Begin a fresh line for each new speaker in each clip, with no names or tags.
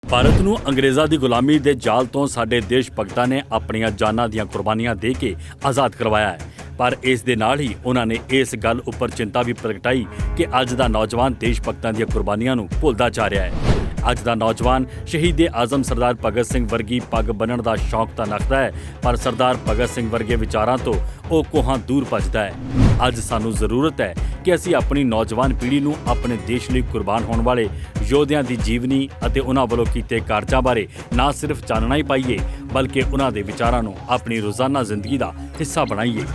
ਭਾਰਤ ਨੂੰ ਅੰਗਰੇਜ਼ਾਂ ਦੀ ਗੁਲਾਮੀ ਦੇ ਜਾਲ ਤੋਂ ਸਾਡੇ ਦੇਸ਼ ਭਗਤਾਂ ਨੇ ਆਪਣੀਆਂ ਜਾਨਾਂ ਦੀਆਂ ਕੁਰਬਾਨੀਆਂ ਦੇ ਕੇ ਆਜ਼ਾਦ ਕਰਵਾਇਆ ਹੈ। ਪਰ ਇਸ ਦੇ ਨਾਲ ਹੀ ਉਹਨਾਂ ਨੇ ਇਸ ਗੱਲ ਉੱਪਰ ਚਿੰਤਾ ਵੀ ਪ੍ਰਗਟਾਈ ਕਿ ਅੱਜ ਦਾ ਨੌਜਵਾਨ ਦੇਸ਼ ਭਗਤਾਂ ਦੀਆਂ ਕੁਰਬਾਨੀਆਂ ਨੂੰ ਭੁੱਲਦਾ ਜਾ ਰਿਹਾ ਹੈ। ਅੱਜ ਦਾ ਨੌਜਵਾਨ ਸ਼ਹੀਦ ਆਜ਼ਮ ਸਰਦਾਰ ਭਗਤ ਸਿੰਘ ਵਰਗੀ ਪੱਗ ਬੰਨ੍ਹਣ ਦਾ ਸ਼ੌਕ ਤਾਂ ਰੱਖਦਾ ਹੈ, ਪਰ ਸਰਦਾਰ ਭਗਤ ਸਿੰਘ ਵਰਗੇ ਵਿਚਾਰਾਂ ਤੋਂ ਉਹ ਕੋਹਾਂ ਦੂਰ ਭੱਜਦਾ ਹੈ। ਅੱਜ ਸਾਨੂੰ ਜ਼ਰੂਰਤ ਹੈ ਕਿ ਅਸੀਂ ਆਪਣੀ ਨੌਜਵਾਨ ਪੀੜ੍ਹੀ ਨੂੰ ਆਪਣੇ ਦੇਸ਼ ਲਈ ਕੁਰਬਾਨ ਹੋਣ ਵਾਲੇ ਯੋਧਿਆਂ ਦੀ ਜੀਵਨੀ ਅਤੇ ਉਹਨਾਂ ਵੱਲੋਂ ਕੀਤੇ ਕਾਰਜਾਂ ਬਾਰੇ ਨਾ ਸਿਰਫ ਚਾਨਣਾ ਹੀ ਪਾਈਏ, ਬਲਕਿ ਉਹਨਾਂ ਦੇ ਵਿਚਾਰਾਂ ਨੂੰ ਆਪਣੀ ਰੋਜ਼ਾਨਾ ਜ਼ਿੰਦਗੀ ਦਾ ਹਿੱਸਾ ਬਣਾਈਏ।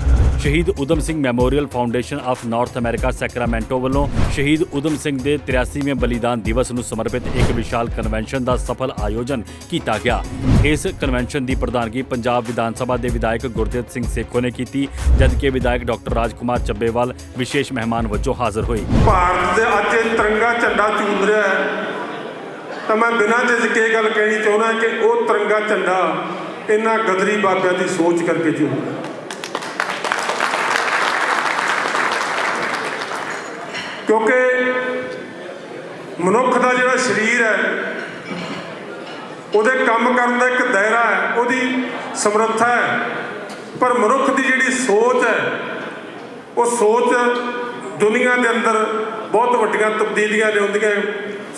ਸ਼ਹੀਦ Udham Singh memorial foundation of north America Sacramento ਵੱਲੋਂ ਸ਼ਹੀਦ ਊਧਮ ਸਿੰਘ ਦੇ 83ਵੇਂ ਬਲੀਦਾਨ ਦਿਵਸ ਨੂੰ ਸਮਰਪਿਤ ਇੱਕ ਵਿਸ਼ਾਲ ਕਨਵੈਨਸ਼ਨ ਦਾ ਸਫਲ ਆਯੋਜਨ ਕੀਤਾ ਗਿਆ। ਇਸ ਕਨਵੈਨਸ਼ਨ ਦੀ ਪ੍ਰਧਾਨਗੀ ਪੰਜਾਬ ਵਿਧਾਨ ਸਭਾ ਦੇ ਵਿਧਾਇਕ ਗੁਰਦੇਵ ਸਿੰਘ ਸੇਖੋਂ ਨੇ ਕੀਤੀ, ਜਦਕਿ ਵਿਧਾਇਕ ਡਾਕਟਰ ਰਾਜਕੁਮਾਰ ਚੱਬੇਵਾਲ ਵਿਸ਼ੇਸ਼ ਮਹਿਮਾਨ ਵਜੋਂ ਹਾਜ਼ਰ ਹੋਏ।
ਭਾਰਤ ਦੇ ਅੱਜ ਇਹ ਤਿਰੰਗਾ ਝੰਡਾ ਝੂਲ ਰਿਹਾ ਹੈ ਤਾਂ ਮੈਂ ਬਿਨਾਂ ਝਿਜਕ ਇਹ ਗੱਲ ਕਹਿਣੀ ਚਾਹੁੰਦਾ ਕਿ ਉਹ ਤਿਰੰਗਾ ਝੰਡਾ ਇਹਨਾਂ ਗਦਰੀ ਬਾਬਿਆਂ ਦੀ ਸੋਚ ਕਰਕੇ ਝੂਲਦਾ। ਕਿਉਂਕਿ ਮਨੁੱਖ ਦਾ ਜਿਹੜਾ ਸਰੀਰ ਹੈ ਉਹਦੇ ਕੰਮ ਕਰਨ ਦਾ ਇੱਕ ਦਾਇਰਾ ਹੈ, ਉਹਦੀ ਸਮਰੱਥਾ ਹੈ, ਪਰ ਮਨੁੱਖ ਦੀ ਜਿਹੜੀ ਸੋਚ ਹੈ ਉਹ ਸੋਚ ਦੁਨੀਆ ਦੇ ਅੰਦਰ ਬਹੁਤ ਵੱਡੀਆਂ ਤਬਦੀਲੀਆਂ ਲਿਆਉਂਦੀਆਂ।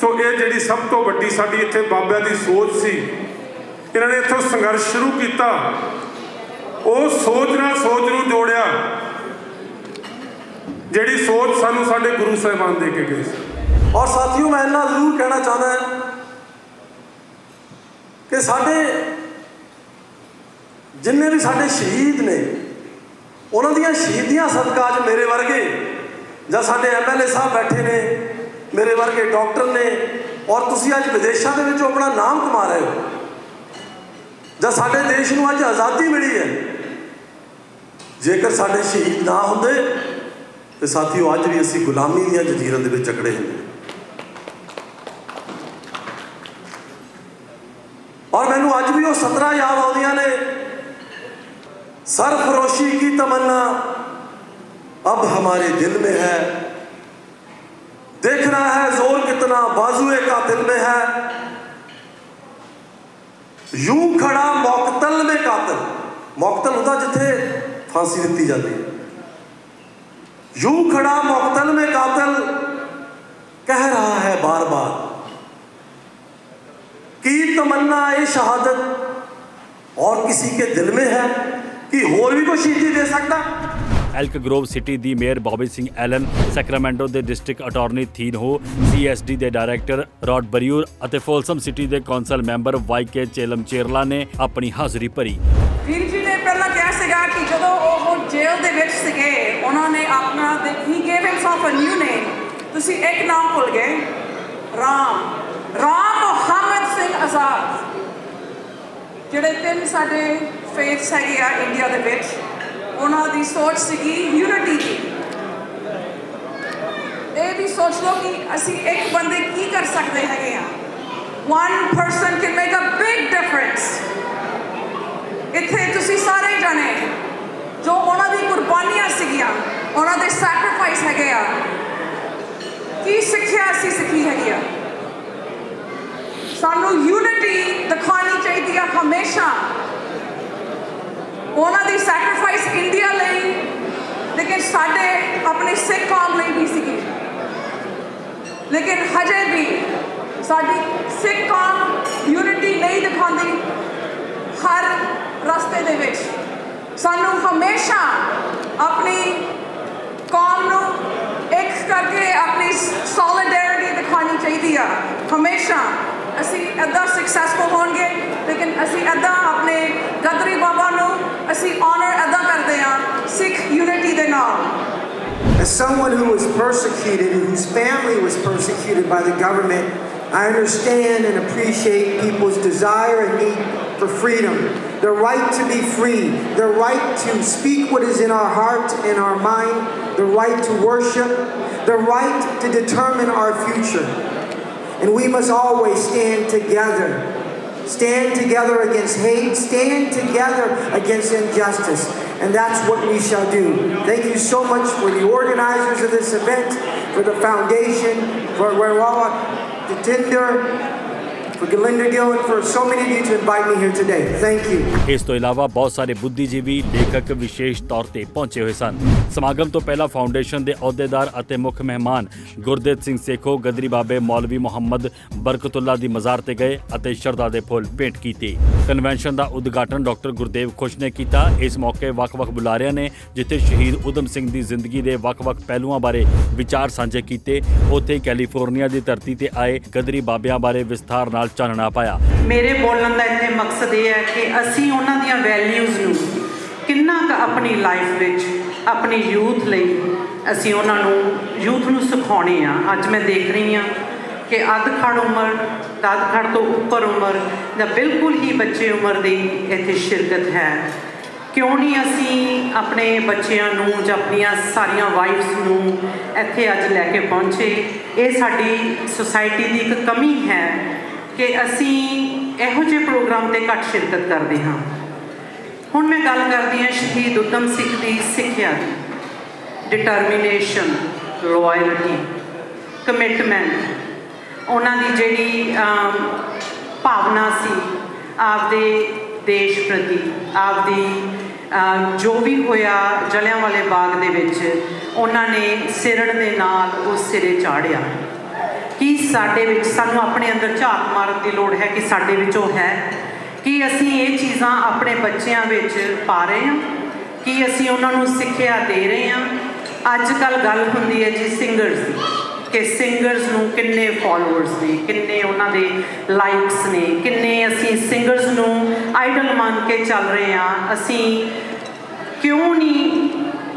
ਸੋ ਇਹ ਜਿਹੜੀ ਸਭ ਤੋਂ ਵੱਡੀ ਸਾਡੀ ਇੱਥੇ ਬਾਬਿਆਂ ਦੀ ਸੋਚ ਸੀ, ਇਹਨਾਂ ਨੇ ਇੱਥੋਂ ਸੰਘਰਸ਼ ਸ਼ੁਰੂ ਕੀਤਾ, ਉਹ ਸੋਚ ਨਾਲ ਸੋਚ ਨੂੰ ਜੋੜਿਆ, ਜਿਹੜੀ ਸੋਚ ਸਾਨੂੰ ਸਾਡੇ ਗੁਰੂ ਸਾਹਿਬਾਨ ਦੇ ਕੇ ਗਏ ਸੀ।
और साथियों मैं इन्ना जरूर कहना चाहता है कि साढ़े जिन्ने भी साढ़े शहीद ने उन्हों दी शहीदियां सदका अज मेरे वर्गे जां साढ़े MLA साहब बैठे ने, मेरे वर्गे डॉक्टर ने, और तुसीं अज विदेशों के विच अपना नाम कमा रहे हो, जां साढ़े देश नूं अज आज़ादी मिली है। जेकर साढ़े शहीद ना होंदे तो साथियों अज भी असीं गुलामी दी जंजीरां दे विच जकड़े हुंदे। और मैनू अज भी वो 17 याद आउंदियां ने, सरफरोशी की तमन्ना अब हमारे दिल में है, देखना है जोर कितना बाजुए का दिल में है, यूं खड़ा मौकतल में कातिल, मौकतल होता जिथे फांसी दी जाती है, यूं खड़ा मौकतल में कातिल कह रहा है बार बार की तमन्ना ये शहादत और किसी के दिल में है कि होर भी कोई शहीदी दे सकता।
ਐਲਕ ਗਰੋਵ ਸਿਟੀ ਦੀ mayor Bobby Singh Allen, Sacramento ਦੇ district attorney Thien Ho, CSD ਦੇ ਡਾਇਰੈਕਟਰ ਰੌਡ ਬਰਿਊਰ ਅਤੇ ਫੋਲਸਮ ਸਿਟੀ ਦੇ council member YK Chalamcherla ਨੇ ਆਪਣੀ ਹਾਜ਼ਰੀ ਭਰੀ।
ਵੀਰ ਜੀ ਨੇ ਪਹਿਲਾਂ ਕਿਹਾ ਸੀਗਾ ਕਿ ਜਦੋਂ ਉਹ ਜੇਲ੍ਹ ਦੇ ਵਿੱਚ ਸੀਗੇ ਉਹਨਾਂ ਨੇ ਆਪਣਾ ਹੀ ਗੇਵ ਹਿਮਸੈਲਫ ਅ ਨਿਊ ਨੇਮ, ਤੁਸੀਂ ਇੱਕ ਨਾਮ ਭੁੱਲ ਗਏ, ਰਾਮ ਮੁਹੰਮਦ ਸਿੰਘ ਆਜ਼ਾਦ। ਜਿਹੜੇ 3 ਸਾਡੇ ਫੇਥਸ ਹੈਗੇ ਆ ਇੰਡੀਆ ਦੇ ਵਿੱਚ, ਉਹਨਾਂ ਦੀ ਸੋਚ ਸੀਗੀ ਯੂਨਿਟੀ ਦੀ। ਇਹ ਵੀ ਸੋਚ ਲਓ ਕਿ ਅਸੀਂ ਇੱਕ ਬੰਦੇ ਕੀ ਕਰ ਸਕਦੇ ਹੈਗੇ ਆ। One person can make a big difference। ਇੱਥੇ ਤੁਸੀਂ ਸਾਰੇ ਜਾਣੇ ਜੋ ਉਹਨਾਂ ਦੀ ਕੁਰਬਾਨੀਆਂ ਸੀਗੀਆਂ, ਉਹਨਾਂ ਦੇ ਸੈਕਰੀਫਾਈਸ ਹੈਗੇ ਆ, ਕੀ ਸਿੱਖਿਆ ਅਸੀਂ ਸਿੱਖੀ ਹੈਗੀ ਆ। ਸਾਨੂੰ ਯੂਨਿਟੀ ਦਿਖਾਉਣੀ ਚਾਹੀਦੀ ਆ ਹਮੇਸ਼ਾ। ਉਹਨਾਂ ਦੀ ਸੈਕਰੀਫਾਈਸ ਇੰਡੀਆ ਲਈ, ਲੇਕਿਨ ਸਾਡੇ ਆਪਣੇ ਸਿੱਖ ਕੌਮ ਲਈ ਵੀ ਸੀਗੀ, ਲੇਕਿਨ ਹਜੇ ਵੀ ਸਾਡੀ ਸਿੱਖ ਕੌਮ ਯੂਨਿਟੀ ਨਹੀਂ ਦਿਖਾਉਂਦੀ। ਹਰ ਰਸਤੇ ਦੇ ਵਿੱਚ ਸਾਨੂੰ ਹਮੇਸ਼ਾ ਆਪਣੀ ਕੌਮ ਨੂੰ ਇੱਕ ਕਰਕੇ ਆਪਣੀ ਸੋਲੀਡੈਰਿਟੀ ਦਿਖਾਉਣੀ ਚਾਹੀਦੀ ਆ। ਹਮੇਸ਼ਾ ਅਸੀਂ ਇੱਦਾਂ ਸਕਸੈਸਫੁਲ ਹੋਣਗੇ, ਲੇਕਿਨ ਅਸੀਂ ਇੱਦਾਂ ਆਪਣੇ ਗਦਰੀ ਬਾਬਾ ਨੂੰ ਅਸੀਂ ਆਨਰ ਇੱਦਾਂ ਕਰਦੇ ਹਾਂ ਸਿੱਖ ਯੂਨਿਟੀ ਦੇ ਨਾਲ।
As someone who was persecuted and whose family was persecuted by the government, I understand and appreciate people's desire and need for freedom, their right to be free, their right to speak what is in our heart and our mind, the right to worship, the right to determine our future. And we must always stand together against hate, stand together against injustice, and that's what we shall do. Thank you so much for the organizers of this event, for the foundation, for Jatinder, for Galinda Gill and for so many of you to invite me here today. Thank you.
ਇਸ ਤੋਂ ਇਲਾਵਾ ਬਹੁਤ ਸਾਰੇ ਬੁੱਧੀਜੀਵੀ ਲੇਖਕ ਵਿਸ਼ੇਸ਼ ਤੌਰ ਤੇ ਪਹੁੰਚੇ ਹੋਏ ਸਨ। ਸਮਾਗਮ ਤੋਂ ਪਹਿਲਾਂ ਫਾਊਂਡੇਸ਼ਨ ਦੇ ਅਹੁਦੇਦਾਰ ਅਤੇ ਮੁੱਖ ਮਹਿਮਾਨ ਗੁਰਦੇਵ ਸਿੰਘ ਸੇਖੋ ਗਦਰੀ ਬਾਬੇ ਮੌਲਵੀ ਮੁਹੰਮਦ ਬਰਕਤੁੱਲਾ ਦੀ ਮਜ਼ਾਰ ਤੇ ਗਏ ਅਤੇ ਸ਼ਰਧਾ ਦੇ ਫੁੱਲ ਭੇਂਟ ਕੀਤੇ। ਕਨਵੈਨਸ਼ਨ ਦਾ ਉਦਘਾਟਨ ਡਾਕਟਰ ਗੁਰਦੇਵ ਖੁਸ਼ ਨੇ ਕੀਤਾ। ਇਸ ਮੌਕੇ ਵੱਖ-ਵੱਖ ਬੁਲਾਰਿਆਂ ਨੇ ਜਿੱਥੇ ਸ਼ਹੀਦ ਊਧਮ ਸਿੰਘ ਦੀ ਜ਼ਿੰਦਗੀ ਦੇ ਵੱਖ-ਵੱਖ ਪਹਿਲੂਆਂ ਬਾਰੇ ਵਿਚਾਰ ਸਾਂਝੇ ਕੀਤੇ, ਉੱਥੇ ਕੈਲੀਫੋਰਨੀਆ ਦੀ ਧਰਤੀ ਤੇ ਆਏ ਗਦਰੀ ਬਾਬਿਆਂ ਬਾਰੇ ਵਿਸਥਾਰ ਨਾਲ ਚਾਨਣਾ ਪਾਇਆ।
ਮੇਰੇ ਬੋਲਣ ਦਾ ਇੱਥੇ ਮਕਸਦ ਇਹ ਹੈ ਕਿ ਅਸੀਂ ਉਹਨਾਂ ਦੀਆਂ ਵੈਲਿਊਜ਼ ਨੂੰ ਕਿੰਨਾ ਕੁ ਆਪਣੀ ਲਾਈਫ ਵਿੱਚ ਆਪਣੀ ਯੂਥ ਲਈ ਅਸੀਂ ਉਹਨਾਂ ਨੂੰ ਯੂਥ ਨੂੰ ਸਿਖਾਉਣੇ ਆ। ਅੱਜ ਮੈਂ ਦੇਖ ਰਹੀ ਹਾਂ ਕਿ ਅੱਧ-ਖੜ ਉਮਰ, ਅੱਧ-ਖੜ ਤੋਂ ਉੱਪਰ ਉਮਰ ਜਾਂ ਬਿਲਕੁਲ ਹੀ ਬੱਚੇ ਉਮਰ ਦੀ ਇੱਥੇ ਸ਼ਿਰਕਤ ਹੈ। ਕਿਉਂ ਨਹੀਂ ਅਸੀਂ ਆਪਣੇ ਬੱਚਿਆਂ ਨੂੰ ਜਾਂ ਆਪਣੀਆਂ ਸਾਰੀਆਂ ਵਾਈਫਸ ਨੂੰ ਇੱਥੇ ਅੱਜ ਲੈ ਕੇ ਪਹੁੰਚੇ। ਇਹ ਸਾਡੀ ਸੁਸਾਇਟੀ ਦੀ ਇੱਕ ਕਮੀ ਹੈ ਕਿ ਅਸੀਂ ਇਹੋ ਜਿਹੇ ਪ੍ਰੋਗਰਾਮ 'ਤੇ ਘੱਟ ਸ਼ਿਰਕਤ ਕਰਦੇ ਹਾਂ। ਹੁਣ ਮੈਂ ਗੱਲ ਕਰਦੀ ਹਾਂ ਸ਼ਹੀਦ ਊਧਮ ਸਿੰਘ ਦੀ ਸਿੱਖਿਆ ਦੀ, ਡਿਟਰਮੀਨੇਸ਼ਨ, ਲੋਇਲਟੀ, ਕਮਿਟਮੈਂਟ, ਉਹਨਾਂ ਦੀ ਜਿਹੜੀ ਭਾਵਨਾ ਸੀ ਆਪਦੇ ਦੇਸ਼ ਪ੍ਰਤੀ, ਆਪਦੀ ਜੋ ਵੀ ਹੋਇਆ ਜਲਿਆਂਵਾਲੇ ਬਾਗ ਦੇ ਵਿੱਚ ਉਹਨਾਂ ਨੇ ਸਿਰੜ ਦੇ ਨਾਲ ਉਸ ਸਿਰੇ ਚਾੜਿਆ। ਕੀ ਸਾਡੇ ਵਿੱਚ ਸਾਨੂੰ ਆਪਣੇ ਅੰਦਰ ਝਾਤ ਮਾਰਨ ਦੀ ਲੋੜ ਹੈ ਕਿ ਸਾਡੇ ਵਿੱਚ ਉਹ ਹੈ? ਕੀ ਅਸੀਂ ਇਹ ਚੀਜ਼ਾਂ ਆਪਣੇ ਬੱਚਿਆਂ ਵਿੱਚ ਪਾ ਰਹੇ ਹਾਂ? ਕੀ ਅਸੀਂ ਉਹਨਾਂ ਨੂੰ ਸਿੱਖਿਆ ਦੇ ਰਹੇ ਹਾਂ? ਅੱਜ ਕੱਲ੍ਹ ਗੱਲ ਹੁੰਦੀ ਹੈ ਜੀ ਸਿੰਗਰਸ ਦੀ, ਕਿ ਸਿੰਗਰਸ ਨੂੰ ਕਿੰਨੇ ਫੋਲੋਅਰਸ ਨੇ, ਕਿੰਨੇ ਉਹਨਾਂ ਦੇ ਲਾਈਕਸ ਨੇ, ਕਿੰਨੇ ਅਸੀਂ ਸਿੰਗਰਸ ਨੂੰ ਆਈਡਲ ਮੰਨ ਕੇ ਚੱਲ ਰਹੇ ਹਾਂ। ਅਸੀਂ ਕਿਉਂ ਨਹੀਂ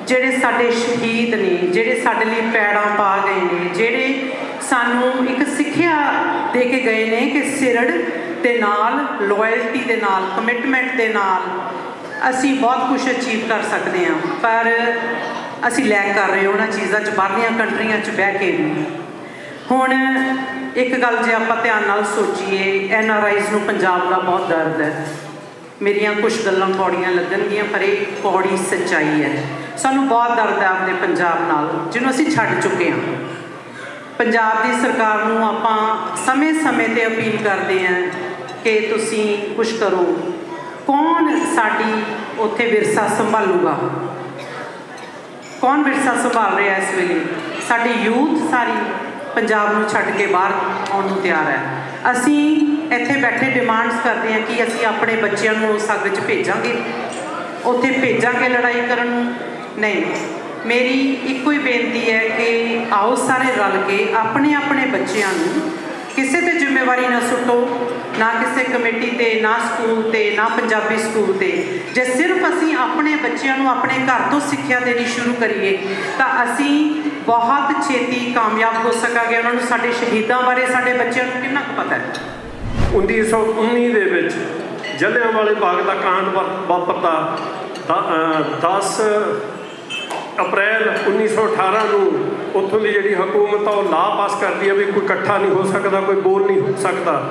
ਜਿਹੜੇ ਸਾਡੇ ਸ਼ਹੀਦ ਨੇ, ਜਿਹੜੇ ਸਾਡੇ ਲਈ ਪੈੜਾਂ ਪਾ ਗਏ ਨੇ, ਜਿਹੜੇ ਸਾਨੂੰ ਇੱਕ ਸਿੱਖਿਆ ਦੇ ਕੇ ਗਏ ਨੇ ਕਿ ਸਿਰੜ ਦੇ ਨਾਲ, ਲੋਇਲਟੀ ਦੇ ਨਾਲ, ਕਮਿਟਮੈਂਟ ਦੇ ਨਾਲ ਅਸੀਂ ਬਹੁਤ ਕੁਝ ਅਚੀਵ ਕਰ ਸਕਦੇ ਹਾਂ, ਪਰ ਅਸੀਂ ਲੈਕ ਕਰ ਰਹੇ ਹਾਂ ਉਹਨਾਂ ਚੀਜ਼ਾਂ 'ਚ, ਬਾਹਰਲੀਆਂ ਕੰਟਰੀਆਂ 'ਚ ਬਹਿ ਕੇ ਵੀ। ਹੁਣ ਇੱਕ ਗੱਲ ਜੇ ਆਪਾਂ ਧਿਆਨ ਨਾਲ ਸੋਚੀਏ, NRIs ਨੂੰ ਪੰਜਾਬ ਦਾ ਬਹੁਤ ਦਰਦ ਹੈ। ਮੇਰੀਆਂ ਕੁਝ ਗੱਲਾਂ ਕੌੜੀਆਂ ਲੱਗਣਗੀਆਂ ਪਰ ਇਹ ਕੌੜੀ ਸੱਚਾਈ ਹੈ। ਸਾਨੂੰ ਬਹੁਤ ਦਰਦ ਹੈ ਆਪਣੇ ਪੰਜਾਬ ਨਾਲ, ਜਿਹਨੂੰ ਅਸੀਂ ਛੱਡ ਚੁੱਕੇ ਹਾਂ। ਪੰਜਾਬ ਦੀ ਸਰਕਾਰ ਨੂੰ ਆਪਾਂ ਸਮੇਂ-ਸਮੇਂ 'ਤੇ ਅਪੀਲ ਕਰਦੇ ਹਾਂ ਕਿ ਤੁਸੀਂ ਕੁਝ ਕਰੋ। ਕੌਣ ਸਾਡੀ ਉੱਥੇ ਵਿਰਸਾ ਸੰਭਾਲੂਗਾ? ਕੌਣ ਵਿਰਸਾ ਸੰਭਾਲ ਰਿਹਾ ਇਸ ਵੇਲੇ? ਸਾਡੀ ਯੂਥ ਸਾਰੀ ਪੰਜਾਬ ਨੂੰ ਛੱਡ ਕੇ ਬਾਹਰ ਆਉਣ ਨੂੰ ਤਿਆਰ ਹੈ। ਅਸੀਂ ਇੱਥੇ ਬੈਠੇ ਡਿਮਾਂਡਸ ਕਰਦੇ ਹਾਂ ਕਿ ਅਸੀਂ ਆਪਣੇ ਬੱਚਿਆਂ ਨੂੰ ਉਸ ਅੱਗ 'ਚ ਭੇਜਾਂਗੇ, ਉੱਥੇ ਭੇਜਾਂਗੇ ਲੜਾਈ ਕਰਨ ਨੂੰ? ਨਹੀਂ। ਮੇਰੀ ਇੱਕੋ ਹੀ ਬੇਨਤੀ ਹੈ ਕਿ ਆਓ ਸਾਰੇ ਰਲ ਕੇ ਆਪਣੇ ਆਪਣੇ ਬੱਚਿਆਂ ਨੂੰ ਕਿਸੇ 'ਤੇ ਜ਼ਿੰਮੇਵਾਰੀ ਨਾ ਸੁੱਟੋ, ਨਾ ਕਿਸੇ ਕਮੇਟੀ 'ਤੇ, ਨਾ ਸਕੂਲ 'ਤੇ, ਨਾ ਪੰਜਾਬੀ ਸਕੂਲ 'ਤੇ। ਜੇ ਸਿਰਫ ਅਸੀਂ ਆਪਣੇ ਬੱਚਿਆਂ ਨੂੰ ਆਪਣੇ ਘਰ ਤੋਂ ਸਿੱਖਿਆ ਦੇਣੀ ਸ਼ੁਰੂ ਕਰੀਏ ਤਾਂ ਅਸੀਂ ਬਹੁਤ ਛੇਤੀ ਕਾਮਯਾਬ ਹੋ ਸਕਾਂਗੇ। ਉਹਨਾਂ ਨੂੰ ਸਾਡੇ ਸ਼ਹੀਦਾਂ ਬਾਰੇ ਸਾਡੇ ਬੱਚਿਆਂ ਨੂੰ ਕਿੰਨਾ ਕੁ ਪਤਾ ਹੈ?
1919 ਦੇ ਵਿੱਚ ਜਲਿਆਂਵਾਲੇ ਬਾਗ ਦਾ ਕਾਂਡ ਵਾਪਰਦਾ। 10 ਅਪ੍ਰੈਲ 1918 ਨੂੰ ਉੱਥੋਂ ਦੀ ਜਿਹੜੀ ਹਕੂਮਤ ਆ ਉਹ ਲਾਅ ਪਾਸ ਕਰਦੀ ਹੈ ਵੀ ਕੋਈ ਇਕੱਠਾ ਨਹੀਂ ਹੋ ਸਕਦਾ, ਕੋਈ ਬੋਲ ਨਹੀਂ ਹੋ ਸਕਦਾ।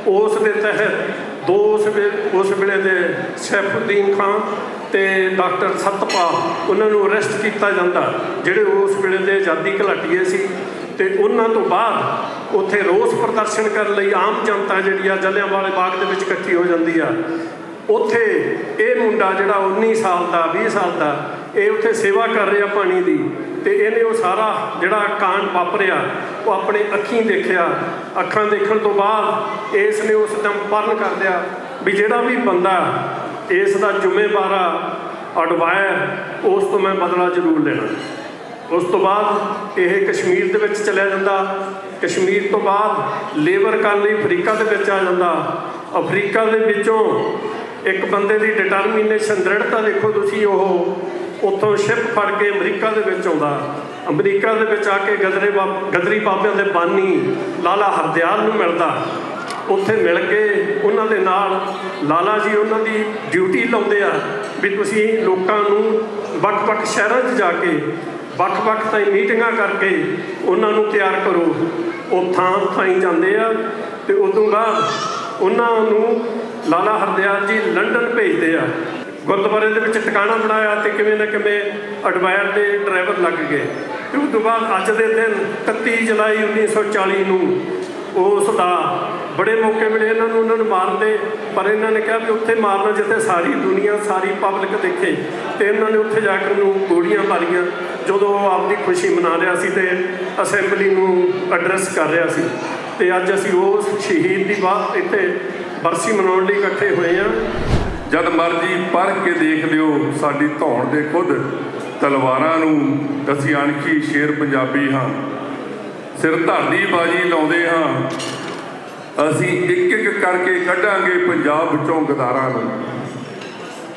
ਉਸ ਦੇ ਤਹਿਤ ਉਸ ਵੇਲੇ ਦੇ ਸੈਫੁਦੀਨ ਖਾਨ ਅਤੇ ਡਾਕਟਰ ਸਤਪਾਲ ਉਹਨਾਂ ਨੂੰ ਅਰੈਸਟ ਕੀਤਾ ਜਾਂਦਾ, ਜਿਹੜੇ ਉਸ ਵੇਲੇ ਦੇ ਆਜ਼ਾਦੀ ਘੁਲਾਟੀਏ ਸੀ। ਅਤੇ ਉਹਨਾਂ ਤੋਂ ਬਾਅਦ ਉੱਥੇ ਰੋਸ ਪ੍ਰਦਰਸ਼ਨ ਕਰਨ ਲਈ ਆਮ ਜਨਤਾ ਜਿਹੜੀ ਆ ਜਲਿਆਂਵਾਲੇ ਬਾਗ ਦੇ ਵਿੱਚ ਇਕੱਠੀ ਹੋ ਜਾਂਦੀ ਆ। ਉੱਥੇ ਇਹ ਮੁੰਡਾ ਜਿਹੜਾ 19 ਸਾਲ ਦਾ 20 ਸਾਲ ਦਾ ਇਹ ਉੱਥੇ ਸੇਵਾ ਕਰ ਰਿਹਾ ਪਾਣੀ ਦੀ, ਅਤੇ ਇਹਨੇ ਉਹ ਸਾਰਾ ਜਿਹੜਾ ਕਾਂਡ ਵਾਪਰਿਆ ਉਹ ਆਪਣੇ ਅੱਖੀਂ ਦੇਖਿਆ। ਅੱਖਾਂ ਦੇਖਣ ਤੋਂ ਬਾਅਦ ਇਸ ਨੇ ਉਸ ਦਮ ਪਰਨ ਕਰ ਲਿਆ ਵੀ ਜਿਹੜਾ ਵੀ ਬੰਦਾ ਇਸ ਦਾ ਜ਼ਿੰਮੇਵਾਰ ਆ ਅਡਵਾਇਰ, ਉਸ ਤੋਂ ਮੈਂ ਬਦਲਾ ਜ਼ਰੂਰ ਲੈਣਾ। ਉਸ ਤੋਂ ਬਾਅਦ ਇਹ ਕਸ਼ਮੀਰ ਦੇ ਵਿੱਚ ਚਲਿਆ ਜਾਂਦਾ। ਕਸ਼ਮੀਰ ਤੋਂ ਬਾਅਦ ਲੇਬਰ ਕਰਨ ਲਈ ਅਫਰੀਕਾ ਦੇ ਵਿੱਚ ਆ ਜਾਂਦਾ। ਅਫਰੀਕਾ ਦੇ ਵਿੱਚੋਂ ਇੱਕ ਬੰਦੇ ਦੀ ਡਿਟਰਮੀਨੇਸ਼ਨ, ਦ੍ਰਿੜਤਾ ਦੇਖੋ ਤੁਸੀਂ, ਉਹ ਉੱਥੋਂ ਸ਼ਿਪ ਫੜ ਕੇ ਅਮਰੀਕਾ ਦੇ ਵਿੱਚ ਆਉਂਦਾ। ਅਮਰੀਕਾ ਦੇ ਵਿੱਚ ਆ ਕੇ ਗਦਰੀ ਬਾਬਿਆਂ ਦੇ ਬਾਨੀ ਲਾਲਾ ਹਰਦਿਆਲ ਨੂੰ ਮਿਲਦਾ। ਉੱਥੇ ਮਿਲ ਕੇ ਉਹਨਾਂ ਦੇ ਨਾਲ ਲਾਲਾ ਜੀ ਉਹਨਾਂ ਦੀ ਡਿਊਟੀ ਲਾਉਂਦੇ ਆ ਵੀ ਤੁਸੀਂ ਲੋਕਾਂ ਨੂੰ ਵੱਖ-ਵੱਖ ਸ਼ਹਿਰਾਂ 'ਚ ਜਾ ਕੇ ਵੱਖ-ਵੱਖ ਤਾਈਂ ਮੀਟਿੰਗਾਂ ਕਰਕੇ ਉਹਨਾਂ ਨੂੰ ਤਿਆਰ ਕਰੋ। ਉਹ ਥਾਂ ਜਾਂਦੇ ਆ ਅਤੇ ਉਦੋਂ ਬਾਅਦ ਉਹਨਾਂ ਨੂੰ ਲਾਲਾ ਹਰਦਿਆਲ ਜੀ ਲੰਡਨ ਭੇਜਦੇ ਆ। ਗੁਰਦੁਆਰੇ ਦੇ ਵਿੱਚ ਟਿਕਾਣਾ ਬਣਾਇਆ ਅਤੇ ਕਿਵੇਂ ਨਾ ਕਿਵੇਂ ਅਡਵਾਇਰ ਦੇ ਡਰਾਈਵਰ ਲੱਗ ਗਏ। ਅਤੇ ਉਸ ਤੋਂ ਬਾਅਦ ਅੱਜ ਦੇ ਦਿਨ 31 ਜੁਲਾਈ 1940 ਨੂੰ ਉਸ ਦਾ
बड़े मौके मिले इन्होंने उन्होंने मारन दे, पर इन्होंने कहा भी उत्थे मारना जिथे सारी दुनिया सारी पब्लिक देखे। तो इन्होंने उत्थे जाकर गोलियां मारियां जो आपकी खुशी मना रहा सी ते असैंबली नूं एड्रैस कर रहा सी। ते अज असीं उस शहीद की बात इत्थे बरसी मनाउण लई इकट्ठे होए हैं।
जद मर्जी पढ़ के देख लियो साडी धौण दे खुद तलवारां नूं, असीं अणखी शेर पंजाबी हाँ, सिर धरदी बाजी लाउंदे हाँ, असीं एक एक करके कढांगे पंजाब विचों गदारां नूं।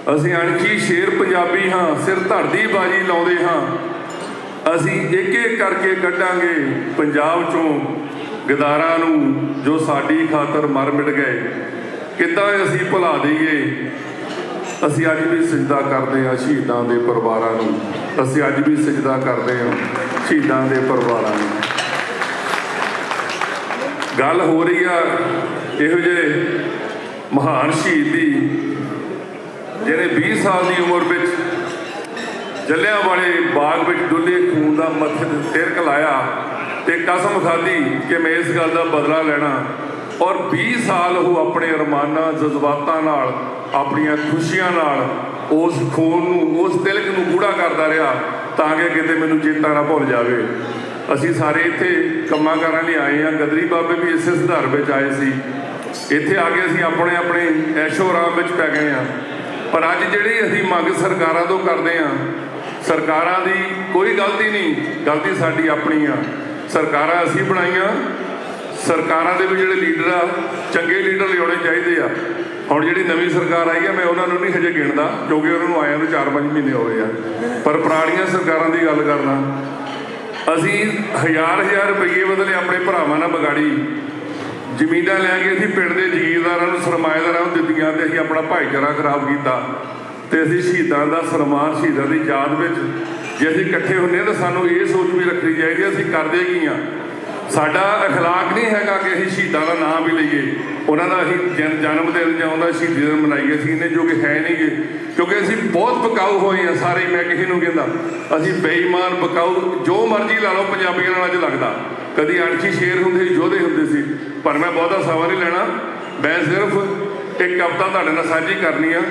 असीं अणखी शेर पंजाबी हाँ, सिर धरदी बाजी लाउंदे हाँ, असीं एक एक करके कढांगे पंजाब चों गदारां नूं जो साडी खातर मर मिट गए। किद्दां असीं भुला दईए, असीं अज भी सजदा करदे हाँ शहीदां दे परिवारां नूं, असीं अज भी सजदा करदे हाँ शहीदां दे परिवारां नूं। गल हो रही आ इहो जे महान शहीद दी जिहने 20 साल की उम्र में जलियांवाले बाग में डुੱਲੇ खून का मत्थे ते तिलक लाया ते कसम खाधी कि मैं इस गल का बदला लेना। और 20 साल वो अपने अरमानां जज्बातां नाल अपनियां खुशियां नाल उस खून नूं उस तिलक नूं गूढ़ा करता रहा ताकि किते मैनूं चेता ना भुल जाए। असीं सारे इत्थे कंमां कारां लई आए हैं, गदरी बाबे भी इसे सुधार में आए सी, इत्थे आके असीं अपने अपने ऐशो आराम में पै गए हैं। पर अज जिहड़ी असीं मंग सरकारां तों करदे हां, सरकारां दी कोई गलती नहीं, गलती साडी अपनी आ। सरकारां असीं बनाईआं, सरकारां दे भी जिहड़े लीडर आ चंगे लीडर लिआउणे चाहीदे आ। हुण जिहड़ी नवीं सरकार आई है मैं उन्हां नूं नहीं हजे गिणदा क्योंकि उन्हां नूं आइआं नूं 4-5 महीने हो गए आ, पर पुराणीਆਂ सरकारां दी गल करना असीं हज़ार रुपये बदले अपने भरावां नाल बगाड़ी ਜ਼ਮੀਨਾਂ ਲੈ ਕੇ ਅਸੀਂ ਪਿੰਡ ਦੇ ਜਗੀਰਦਾਰਾਂ ਨੂੰ ਸਰਮਾਏਦਾਰਾਂ ਨੂੰ ਦਿੱਤੀਆਂ ਤੇ ਅਸੀਂ ਆਪਣਾ ਭਾਈਚਾਰਾ ਖਰਾਬ ਕੀਤਾ। ਤੇ ਅਸੀਂ ਸ਼ਹੀਦਾਂ ਦਾ ਸਨਮਾਨ ਸ਼ਹੀਦਾਂ ਦੀ ਯਾਦ ਵਿੱਚ ਜੇ ਅਸੀਂ ਇਕੱਠੇ ਹੁੰਦੇ ਤਾਂ ਸਾਨੂੰ ਇਹ ਸੋਚ ਵੀ ਰੱਖਣੀ ਚਾਹੀਦੀ ਅਸੀਂ ਕਰਦੇ ਕੀ ਹਾਂ। ਸਾਡਾ ਅਖਲਾਕ ਨਹੀਂ ਹੈਗਾ ਕਿ ਅਸੀਂ ਸ਼ਹੀਦਾਂ ਦਾ ਨਾਮ ਵੀ ਲਈਏ, ਉਹਨਾਂ ਦਾ ਅਸੀਂ ਜਨਮ ਦਿਨ ਜਾਂ ਉਹਦਾ ਸ਼ਹੀਦੀ ਦਿਨ ਮਨਾਈਏ, ਅਸੀਂ ਇਹਨੇ ਜੋ ਕਿ ਹੈ ਨਹੀਂ ਗੇ ਕਿਉਂਕਿ ਅਸੀਂ ਬਹੁਤ ਪਕਾਊ ਹੋਏ ਹਾਂ ਸਾਰੇ। ਮੈਂ ਕਿਸੇ ਨੂੰ ਕਹਿੰਦਾ ਅਸੀਂ ਬੇਈਮਾਨ ਪਕਾਊ ਜੋ ਮਰਜ਼ੀ ਲਾ ਲਓ ਪੰਜਾਬੀਆਂ ਨਾਲ ਅੱਜ ਲੱਗਦਾ। कभी अणखी शेर होंगे योधे होंगे सी, पर मैं बहुता समा नहीं लेना। मैं सिर्फ एक कविता तुहाडे नाल साझी करनी आ।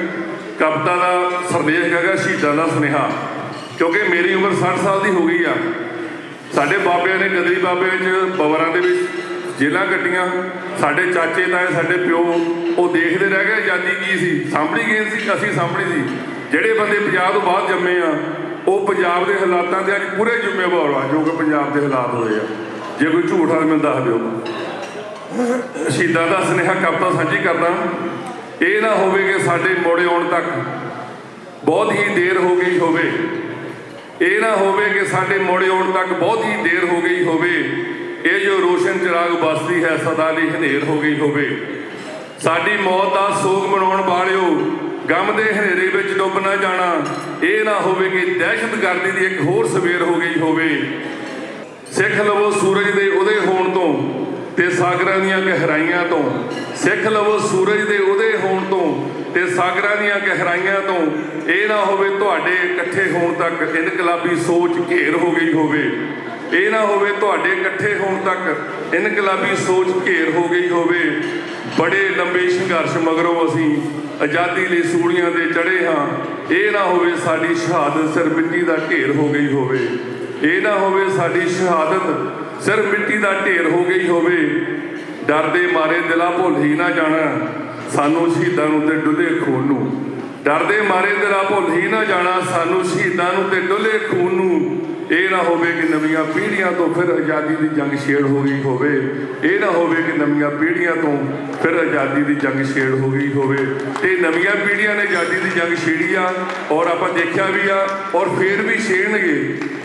कविता का संदेश हैगा शहीदां दा सुनेहा, क्योंकि मेरी उम्र 60 साल की हो गई आ। साडे बाबिਆਂ ने गदरी बाबे बवरां दे विच जेलां कट्टियां, साडे चाचे ताए साडे प्यो वो देखते रह गए आज़ादी की सी, सामभी गए सी, असीं सामभी सी। ਜਿਹੜੇ ਬੰਦੇ ਪੰਜਾਬ ਤੋਂ ਬਾਅਦ ਜੰਮੇ ਆ ਉਹ ਪੰਜਾਬ ਦੇ ਹਾਲਾਤਾਂ ਦੇ ਅੱਜ ਪੂਰੇ ਜ਼ਿੰਮੇਵਾਰ ਆ ਜੋ ਕਿ ਪੰਜਾਬ ਦੇ ਹਾਲਾਤ ਹੋਏ ਆ। ਜੇ ਕੋਈ ਝੂਠ ਆ ਮੈਨੂੰ ਦੱਸ ਦਿਓ। ਸ਼ਹੀਦਾਂ ਦਾ ਸੁਨੇਹਾ ਕਵਿਤਾ ਸਾਂਝੀ ਕਰਦਾ। ਇਹ ਨਾ ਹੋਵੇ ਕਿ ਸਾਡੇ ਮੋੜੇ ਆਉਣ ਤੱਕ ਬਹੁਤ ਹੀ ਦੇਰ ਹੋ ਗਈ ਹੋਵੇ, ਇਹ ਨਾ ਹੋਵੇ ਕਿ ਸਾਡੇ ਮੋੜੇ ਆਉਣ ਤੱਕ ਬਹੁਤ ਹੀ ਦੇਰ ਹੋ ਗਈ ਹੋਵੇ। ਇਹ ਜੋ ਰੋਸ਼ਨ ਚਿਰਾਗ ਬਸਦੀ ਹੈ ਸਦਾ ਲਈ ਹਨੇਰ ਹੋ ਗਈ ਹੋਵੇ। ਸਾਡੀ ਮੌਤ ਦਾ ਸੋਗ ਮਨਾਉਣ ਵਾਲਿਓ ਗਮ ਦੇ ਹਨੇਰੇ ਵਿੱਚ ਡੁੱਬ ਨਾ ਜਾਣਾ। ਇਹ ਨਾ ਹੋਵੇ ਕਿ ਦਹਿਸ਼ਤਗਰਦੀ ਦੀ ਇੱਕ ਹੋਰ ਸਵੇਰ ਹੋ ਗਈ ਹੋਵੇ। ਸਿੱਖ ਲਵੋ ਸੂਰਜ ਦੇ ਉਦੇ ਹੋਣ ਤੋਂ ਤੇ ਸਾਗਰਾਂ ਦੀਆਂ ਗਹਿਰਾਈਆਂ ਤੋਂ, ਸਿੱਖ ਲਵੋ ਸੂਰਜ ਦੇ ਉਦੇ ਹੋਣ ਤੋਂ ਤੇ ਸਾਗਰਾਂ ਦੀਆਂ ਗਹਿਰਾਈਆਂ ਤੋਂ। ਇਹ ਨਾ ਹੋਵੇ ਤੁਹਾਡੇ ਇਕੱਠੇ ਹੋਣ ਤੱਕ ਇਨਕਲਾਬੀ ਸੋਚ ਘੇਰ ਹੋ ਗਈ ਹੋਵੇ। ਇਹ ਨਾ ਹੋਵੇ ਤੁਹਾਡੇ ਇਕੱਠੇ ਹੋਣ ਤੱਕ ਇਨਕਲਾਬੀ ਸੋਚ ਘੇਰ ਹੋ ਗਈ ਹੋਵੇ। ਬੜੇ ਲੰਬੇ ਸੰਘਰਸ਼ ਮਗਰੋਂ ਅਸੀਂ ਆਜ਼ਾਦੀ ਲਈ ਸੂਲੀਆਂ ਤੇ ਚੜ੍ਹੇ ਹਾਂ। ਇਹ ਨਾ ਹੋਵੇ ਸਾਡੀ ਸ਼ਹਾਦਤ ਸਿਰ ਮਿੱਟੀ ਦਾ ਢੇਰ ਹੋ ਗਈ ਹੋਵੇ। ਇਹ ਨਾ ਹੋਵੇ ਸਾਡੀ ਸ਼ਹਾਦਤ ਸਿਰਫ ਮਿੱਟੀ ਦਾ ਢੇਰ ਹੋ ਗਈ ਹੋਵੇ। ਡਰ ਦੇ ਮਾਰੇ ਦਿਲਾਂ ਭੁੱਲ ਹੀ ਨਾ ਜਾਣਾ ਸਾਨੂੰ ਸ਼ਹੀਦਾਂ ਨੂੰ ਤੇ ਡੁੱਲੇ ਖੂਨ ਨੂੰ। ਡਰ ਦੇ ਮਾਰੇ ਦਿਲਾਂ ਭੁੱਲ ਹੀ ਨਾ ਜਾਣਾ ਸਾਨੂੰ ਸ਼ਹੀਦਾਂ ਨੂੰ ਤੇ ਡੁੱਲੇ ਖੂਨ ਨੂੰ। ਇਹ ਨਾ ਹੋਵੇ ਕਿ ਨਵੀਆਂ ਪੀੜ੍ਹੀਆਂ ਤੋਂ ਫਿਰ ਆਜ਼ਾਦੀ ਦੀ ਜੰਗ ਛੇੜ ਹੋ ਗਈ ਹੋਵੇ। ਇਹ ਨਾ ਹੋਵੇ ਕਿ ਨਵੀਆਂ ਪੀੜ੍ਹੀਆਂ ਤੋਂ ਫਿਰ ਆਜ਼ਾਦੀ ਦੀ ਜੰਗ ਛੇੜ ਹੋ ਗਈ ਹੋਵੇ। ਤੇ ਨਵੀਆਂ ਪੀੜ੍ਹੀਆਂ ਨੇ ਆਜ਼ਾਦੀ ਦੀ ਜੰਗ ਛੇੜੀ ਆ ਔਰ ਆਪਾਂ ਦੇਖਿਆ ਵੀ ਆ ਔਰ ਫਿਰ ਵੀ ਛੇੜਨਗੇ।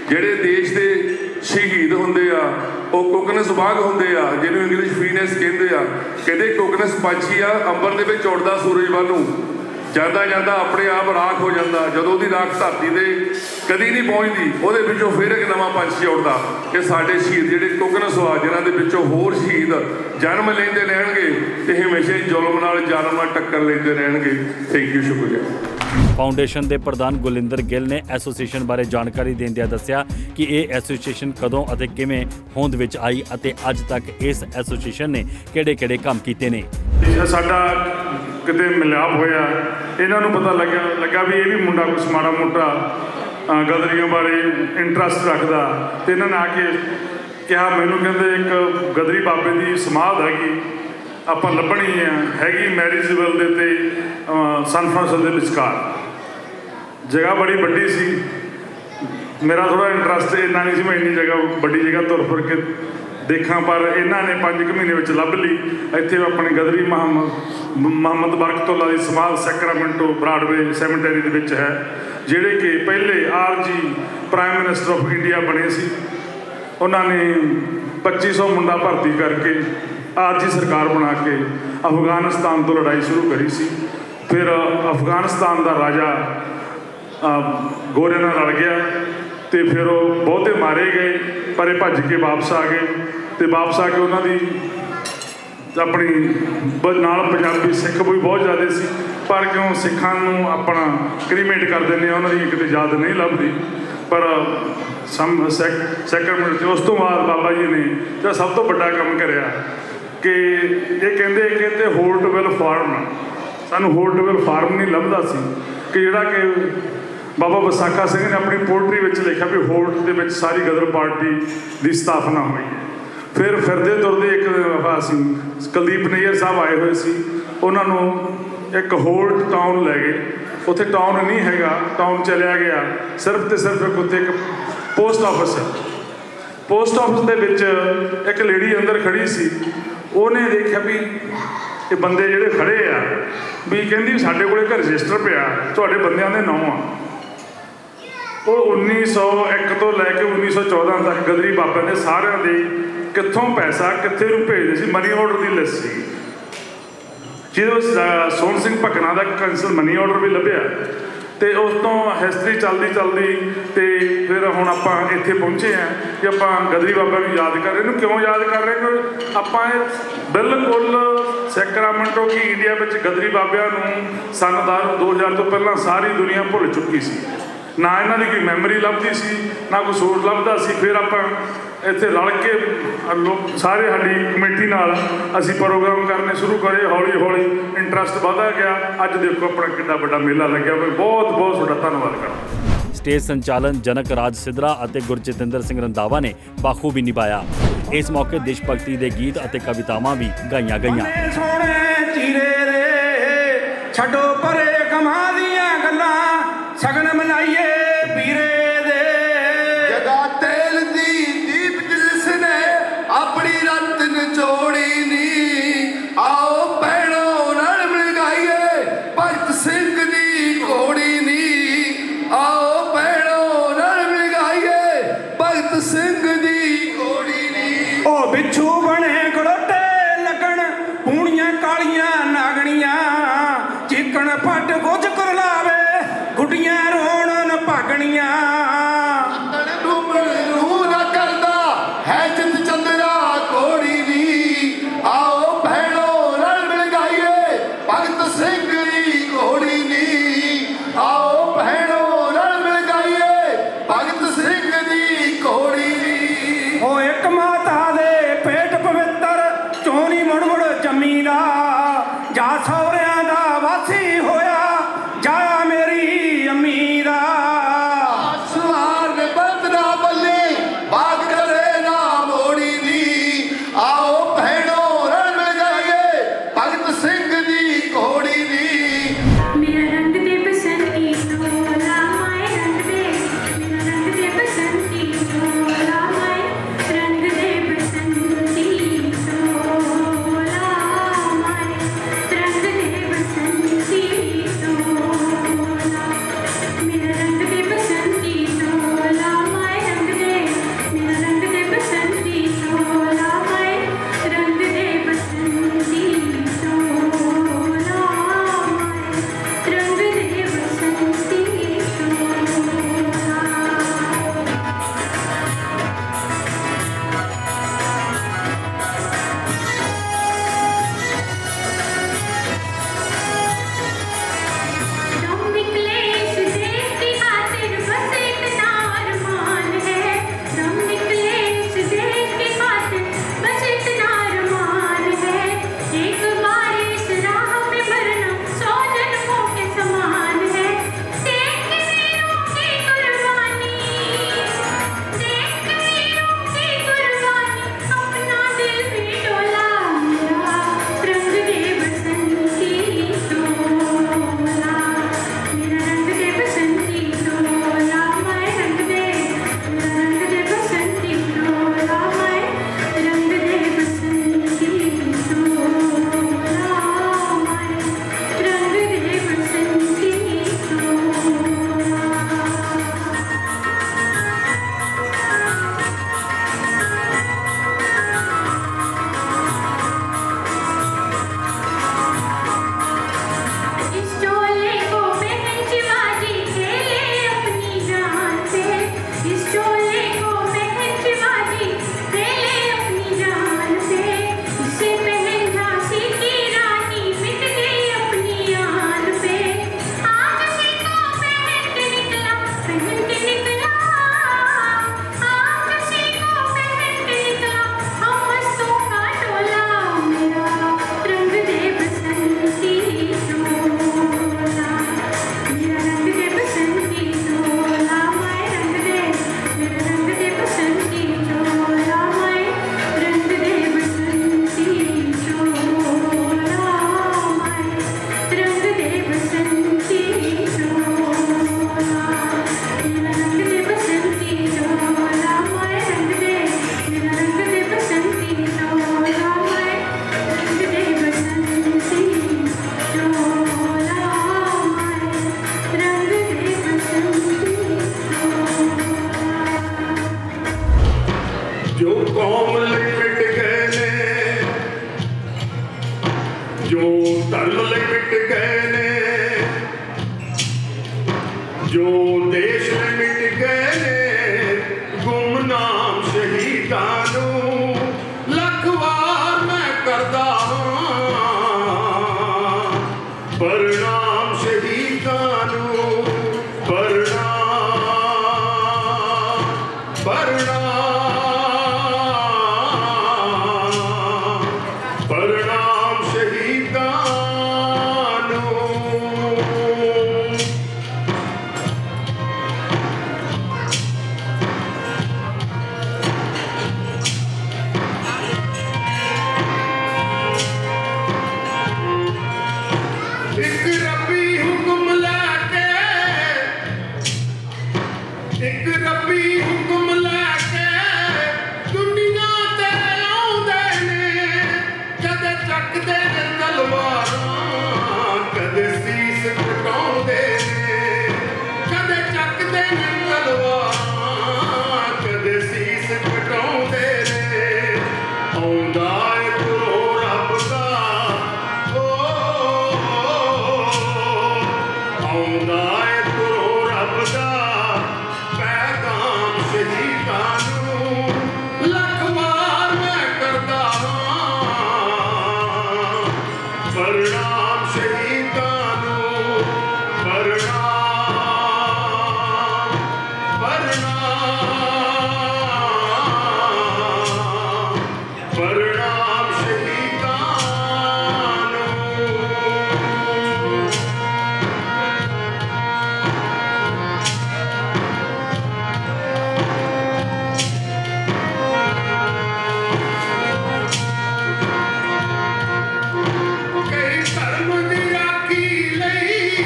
ਜਿਹੜੇ ਦੇਸ਼ ਦੇ ਸ਼ਹੀਦ ਹੁੰਦੇ ਆ ਉਹ ਕੋਕਨਸ ਬਾਗ ਹੁੰਦੇ ਆ, ਜਿਹਨੂੰ ਇੰਗਲਿਸ਼ ਫੀਨੈਸ ਕਹਿੰਦੇ ਆ। ਕਹਿੰਦੇ ਕੋਕਨਸ ਪੰਛੀ ਆ ਅੰਬਰ ਦੇ ਵਿੱਚ ਉੱਡਦਾ ਸੂਰਜ ਵੱਲ ਨੂੰ, ਜਾਂਦਾ ਜਾਂਦਾ ਆਪਣੇ ਆਪ ਰਾਖ ਹੋ ਜਾਂਦਾ। ਜਦੋਂ ਉਹਦੀ ਰਾਖ ਧਰਤੀ ਤੇ ਕਦੀ ਨਹੀਂ ਪਹੁੰਚਦੀ ਉਹਦੇ ਵਿੱਚੋਂ ਫਿਰ ਇੱਕ ਨਵਾਂ ਪੰਛੀ ਉੱਡਦਾ। ਕਿ ਸਾਡੇ ਸ਼ਹੀਦ ਜਿਹੜੇ ਕੋਕਨਸ ਆ ਜਿਹਨਾਂ ਦੇ ਵਿੱਚੋਂ ਹੋਰ ਸ਼ਹੀਦ ਜਨਮ ਲੈਂਦੇ ਰਹਿਣਗੇ ਤੇ ਹਮੇਸ਼ਾ ਹੀ ਜ਼ੁਲਮ ਨਾਲ ਜਨਮ ਟੱਕਰ ਲੈਂਦੇ ਰਹਿਣਗੇ। ਥੈਂਕ ਯੂ, ਸ਼ੁਕਰੀਆ।
ਫਾਊਂਡੇਸ਼ਨ ਦੇ ਪ੍ਰਧਾਨ ਗੁਲਿੰਦਰ ਗਿੱਲ ਨੇ ਐਸੋਸੀਏਸ਼ਨ ਬਾਰੇ ਜਾਣਕਾਰੀ ਦਿੰਦਿਆਂ ਦੱਸਿਆ ਕਿ ਇਹ ਐਸੋਸੀਏਸ਼ਨ ਕਦੋਂ ਅਤੇ ਕਿਵੇਂ ਹੋਂਦ ਵਿੱਚ ਆਈ ਅਤੇ ਅੱਜ ਤੱਕ ਇਸ ਐਸੋਸੀਏਸ਼ਨ ਨੇ ਕਿਹੜੇ-ਕਿਹੜੇ ਕੰਮ ਕੀਤੇ ਨੇ।
ਸਾਡਾ ਕਿਤੇ ਮਿਲਾਪ ਹੋਇਆ, ਇਹਨਾਂ ਨੂੰ ਪਤਾ ਲੱਗਾ ਵੀ ਇਹ ਵੀ ਮੁੰਡਾ ਕੁਛ ਮਾੜਾ ਮੋਟਾ ਗਦਰੀਆਂ ਬਾਰੇ ਇੰਟਰਸਟ ਰੱਖਦਾ, ਤੇ ਇਹਨਾਂ ਨੇ ਆ ਕੇ ਕਿਹਾ ਮੈਨੂੰ, ਕਹਿੰਦੇ ਇੱਕ ਗਦਰੀ ਬਾਬੇ ਦੀ ਸਮਾਧ ਹੈਗੀ, ਆਪਾਂ ਲੱਭਣੀ ਹੈਗੀ ਮੈਰਿਜਵਲ ਦੇ ਤੇ ਸਨ ਫਰਾਂਸਿਸਕੋ ਦੇ ਵਿਚਕਾਰ। ਜਗ੍ਹਾ ਬੜੀ ਵੱਡੀ ਸੀ, ਮੇਰਾ ਥੋੜ੍ਹਾ ਇੰਟਰਸਟ ਇੰਨਾ ਨਹੀਂ ਸੀ, ਮੈਂ ਇੰਨੀ ਜਗ੍ਹਾ ਵੱਡੀ ਜਗ੍ਹਾ ਤੁਰ ਫਿਰ ਕੇ ਦੇਖਾਂ, ਪਰ ਇਹਨਾਂ ਨੇ 5 ਮਹੀਨੇ ਵਿੱਚ ਲੱਭ ਲਈ। ਇੱਥੇ ਆਪਣੇ ਗਦਰੀ ਮੁਹੰਮਦ ਬਰਕਤੁੱਲਾ ਦੀ ਸਮਾਧ ਸੈਕਰਾਮੈਂਟੋ ਬਰਾਡਵੇ ਸੈਮੇਟਰੀ ਦੇ ਵਿੱਚ ਹੈ, ਜਿਹੜੇ ਕਿ ਪਹਿਲੇ ਆਰਜੀ ਪ੍ਰਾਈਮ ਮਿਨਿਸਟਰ ਆਫ ਇੰਡੀਆ ਬਣੇ ਸੀ। ਉਹਨਾਂ ਨੇ 2500 ਮੁੰਡਾ ਭਰਤੀ ਕਰਕੇ ਆਰਜੀ ਸਰਕਾਰ ਬਣਾ ਕੇ ਅਫਗਾਨਿਸਤਾਨ ਤੋਂ ਲੜਾਈ ਸ਼ੁਰੂ ਕਰੀ ਸੀ। ਫਿਰ ਅਫਗਾਨਿਸਤਾਨ ਦਾ ਰਾਜਾ ਗੋਰਿਆਂ ਨਾਲ ਲੜ ਗਿਆ, ਤੇ ਫਿਰ ਉਹ ਬਹੁਤੇ ਮਾਰੇ ਗਏ, ਪਰ ਇਹ ਭੱਜ ਕੇ ਵਾਪਸ ਆ ਗਏ, ਤੇ ਵਾਪਸ ਆ ਕੇ ਉਹਨਾਂ ਦੀ ਆਪਣੀ ਨਾਲ ਪੰਜਾਬੀ ਸਿੱਖ ਵੀ ਬਹੁਤ ਜ਼ਿਆਦਾ ਸੀ, ਪਰ ਕਿਉਂ ਸਿੱਖਾਂ ਨੂੰ ਆਪਣਾ ਕ੍ਰੀਮੇਟ ਕਰ ਦਿੰਦੇ ਆ, ਉਹਨਾਂ ਦੀ ਕਿਤੇ ਯਾਦ ਨਹੀਂ ਲੱਭਦੀ। ਪਰ ਸੈਕਰਮੈਂਟ ਉਸ ਤੋਂ ਬਾਅਦ ਬਾਬਾ ਜੀ ਨੇ ਜਿਹੜਾ ਸਭ ਤੋਂ ਵੱਡਾ ਕੰਮ ਕਰਿਆ ਕਿ ਇਹ ਕਹਿੰਦੇ ਕਿ ਤੇ ਹੋਲਟਵੈਲ ਫਾਰਮ, ਸਾਨੂੰ ਹੋਲਟਵੈਲ ਫਾਰਮ ਨਹੀਂ ਲੱਭਦਾ ਸੀ, ਕਿ ਜਿਹੜਾ ਕਿ ਬਾਬਾ ਵਿਸਾਖਾ ਸਿੰਘ ਨੇ ਆਪਣੀ ਪੋਇਟਰੀ ਵਿੱਚ ਲਿਖਿਆ ਵੀ ਹੋਲਟ ਦੇ ਵਿੱਚ ਸਾਰੀ ਗਦਰ ਪਾਰਟੀ ਦੀ ਸਥਾਪਨਾ ਹੋਈ ਹੈ। ਫਿਰ ਫਿਰਦੇ ਤੁਰਦੇ ਇੱਕ ਅਸੀਂ ਕੁਲਦੀਪ ਨਈਅਰ ਸਾਹਿਬ ਆਏ ਹੋਏ ਸੀ, ਉਹਨਾਂ ਨੂੰ ਇੱਕ ਹੋਲਟ ਟਾਊਨ ਲੈ ਗਏ। ਉੱਥੇ ਟਾਊਨ ਨਹੀਂ ਹੈਗਾ, ਟਾਊਨ ਚਲਿਆ ਗਿਆ, ਸਿਰਫ ਤੇ ਸਿਰਫ ਉੱਥੇ ਇੱਕ ਪੋਸਟ ਆਫਿਸ ਹੈ। ਪੋਸਟ ਆਫਿਸ ਦੇ ਵਿੱਚ ਇੱਕ ਲੇਡੀ ਅੰਦਰ ਖੜੀ ਸੀ, ਉਹਨੇ ਦੇਖਿਆ ਵੀ ਇਹ ਬੰਦੇ ਜਿਹੜੇ ਖੜੇ ਆ, ਵੀ ਕਹਿੰਦੀ ਸਾਡੇ ਕੋਲੇ ਇੱਕ ਰਜਿਸਟਰ ਪਿਆ, ਤੁਹਾਡੇ ਬੰਦਿਆਂ ਦੇ ਨਾਂ ਆ। ਉਹ 1901 ਤੋਂ ਲੈ ਕੇ 1914 ਤੱਕ ਗਦਰੀ ਬਾਬਿਆਂ ਦੇ ਸਾਰਿਆਂ ਦੇ ਕਿੱਥੋਂ ਪੈਸਾ ਕਿੱਥੇ ਨੂੰ ਭੇਜਦੇ ਸੀ, ਮਨੀ ਆਰਡਰ ਦੀ ਲਿਸਟ ਸੀ, ਜਿਹਦੇ ਵਿੱਚ ਸੋਹਣ ਸਿੰਘ ਭਕਨਾ ਦਾ ਕੈਂਸਲ ਮਨੀ ਆਰਡਰ ਵੀ ਲੱਭਿਆ। ਤੇ ਉਸ ਤੋਂ ਹਿਸਟਰੀ ਚੱਲਦੀ ਤੇ ਫਿਰ ਹੁਣ ਆਪਾਂ ਇੱਥੇ ਪਹੁੰਚੇ ਹਾਂ ਕਿ ਆਪਾਂ ਗਦਰੀ ਬਾਬਾ ਨੂੰ ਯਾਦ ਕਰ ਰਹੇ। ਇਹਨੂੰ ਕਿਉਂ ਯਾਦ ਕਰ ਰਹੇ? ਕਿ ਆਪਾਂ ਇਹ ਬਿਲਕੁਲ ਸੈਕਰਾਮੈਂਟੋ ਕਿ ਇੰਡੀਆ ਵਿੱਚ ਗਦਰੀ ਬਾਬਿਆਂ ਨੂੰ ਸੰਨ 2000 ਤੋਂ ਪਹਿਲਾਂ ਸਾਰੀ ਦੁਨੀਆ ਭੁੱਲ ਚੁੱਕੀ ਸੀ, ਨਾ ਇਹਨਾਂ ਦੀ ਕੋਈ ਮੈਮਰੀ ਲੱਭਦੀ ਸੀ, ਨਾ ਕੋਈ ਸੋਚ ਲੱਭਦਾ ਸੀ। ਫਿਰ ਆਪਾਂ ਇੱਥੇ ਰਲ ਕੇ ਲੋਕ ਸਾਰੇ ਸਾਡੀ ਕਮੇਟੀ ਨਾਲ ਅਸੀਂ ਪ੍ਰੋਗਰਾਮ ਕਰਨੇ ਸ਼ੁਰੂ ਕਰੇ, ਹੌਲੀ ਹੌਲੀ ਇੰਟਰਸਟ ਵਧਦਾ ਗਿਆ। ਅੱਜ ਦੇਖੋ ਆਪਣਾ ਕਿੰਨਾ ਵੱਡਾ ਮੇਲਾ ਲੱਗਿਆ ਹੋਇਆ। ਬਹੁਤ ਬਹੁਤ ਤੁਹਾਡਾ ਧੰਨਵਾਦ ਕਰਦਾ।
ਸਟੇਜ ਸੰਚਾਲਨ ਜਨਕ ਰਾਜ ਸਿਧਰਾ ਅਤੇ ਗੁਰਜਿਤਿੰਦਰ ਸਿੰਘ ਰੰਧਾਵਾ ਨੇ ਬਾਖੂਬੀ ਨਿਭਾਇਆ। ਇਸ ਮੌਕੇ ਦੇਸ਼ ਭਗਤੀ ਦੇ ਗੀਤ ਅਤੇ ਕਵਿਤਾਵਾਂ ਵੀ ਗਾਈਆਂ ਗਈਆਂ।
ਸੋਹਣੇ ਚੀਰੇ ਰੇ ਛੱਡੋ ਪਰੇ ਕਮਾਂ ਦੀਆਂ ਗੱਲਾਂ, ਸਗਨ ਮਨਾਈਏ ਵੀਰੇ ਦੇ।
ਜਗਾ ਤੇਲ ਦੀ ਦੀਪ ਜਿਸ ਨੇ ਆਪਣੀ ਰੱਤ ਨਿਚੋੜੀ ਨੀ, ਆਓ ਭੈਣੋ ਨਾਲ ਮਿਲ ਗਾਈਏ ਭਗਤ ਸਿੰਘ ਦੀ ਘੋੜੀ ਨੀ, ਆਓ ਭੈਣੋ ਨਾਲ ਮਿਲ ਗਾਈਏ ਭਗਤ ਸਿੰਘ ਦੀ ਘੋੜੀ ਨੀ।
ਉਹ ਬਿੱਛੂ ਬਣੇ ਗੜੋਟੇ ਲੱਗਣ, ਪੂਣੀਆਂ ਕਾਲੀਆਂ ਨਾਗਣੀਆਂ, ਚੀਕਣ ਫੱਟ ਗੁੱਜ ਕਰ ਲਾਵੇ, ਗੁੱਡੀਆਂ ਰੋਣ ਭਾਗਣੀਆਂ।
ਡੁੱਬਣ ਨੂੰ ਨਾ ਕਰਦਾ ਹੈ ਜਿੱਤ ਚੰਦਰਾ ਕੋੜੀ ਨੀ, ਆਓ ਭੈਣੋ ਰਲ ਮਿਲ ਗਾਈਏ ਭਗਤ ਸਿੰਘ ਦੀ ਘੋੜੀ ਨੀ, ਆਓ ਭੈਣੋ ਰਲ ਮਿਲ ਗਾਈਏ ਭਗਤ ਸਿੰਘ ਦੀ ਘੋੜੀ ਨੀ।
ਉਹ ਇੱਕ ਮਾਤਾ ਦੇ ਪੇਟ ਪਵਿੱਤਰ ਚੋਣੀ ਮੁੜ ਮੁੜ ਜੰਮੀ ਦਾ, ਜਾ ਸਹੁਰਿਆਂ ਦਾ ਵਾਸੀ ਹੋਇਆ, ਜਾਇਆ ਮੇਰੀ ਅੰਮੀ ਦਾ।
ਸਵਾਰ ਨੇ ਬੰਦਨਾ ਬੱਲੀ ਬਾਗ ਕਰੇ ਨਾ ਮੋੜੀ ਨੀ, ਆਓ ਭੈਣੋ ਰਲ ਮਿਲ ਗਾਈਏ ਭਗਤ ਸਿੰਘ ਦੀ ਘੋੜੀ ਨੀ।
ਮੇਰਾ ਰੰਗ ਦੇ ਬਸੰਤੀ ਸੋਲਾ ਮਾਏ ਰੰਗ ਦੇ, ਮੇਰਾ ਰੰਗ ਦੇ ਬਸੰਤੀ ਸੋਲਾ ਮਾਏ ਰੰਗ ਦੇ ਬਸੰਤੀ ਸੋਲਾ ਮਾਏ ਰੰਗ ਦੇ
ਪ੍ਰਣਾਮ ਸ਼ਹੀਦਾਂ ਨੂੰ ਪ੍ਰਣਾਮ ਪ੍ਰਣਾਮ ਸ਼ਹੀਦਾਂ ਨੂੰ। ਕਈ ਧਰਮ ਦੀ ਰਾਖੀ ਲਈ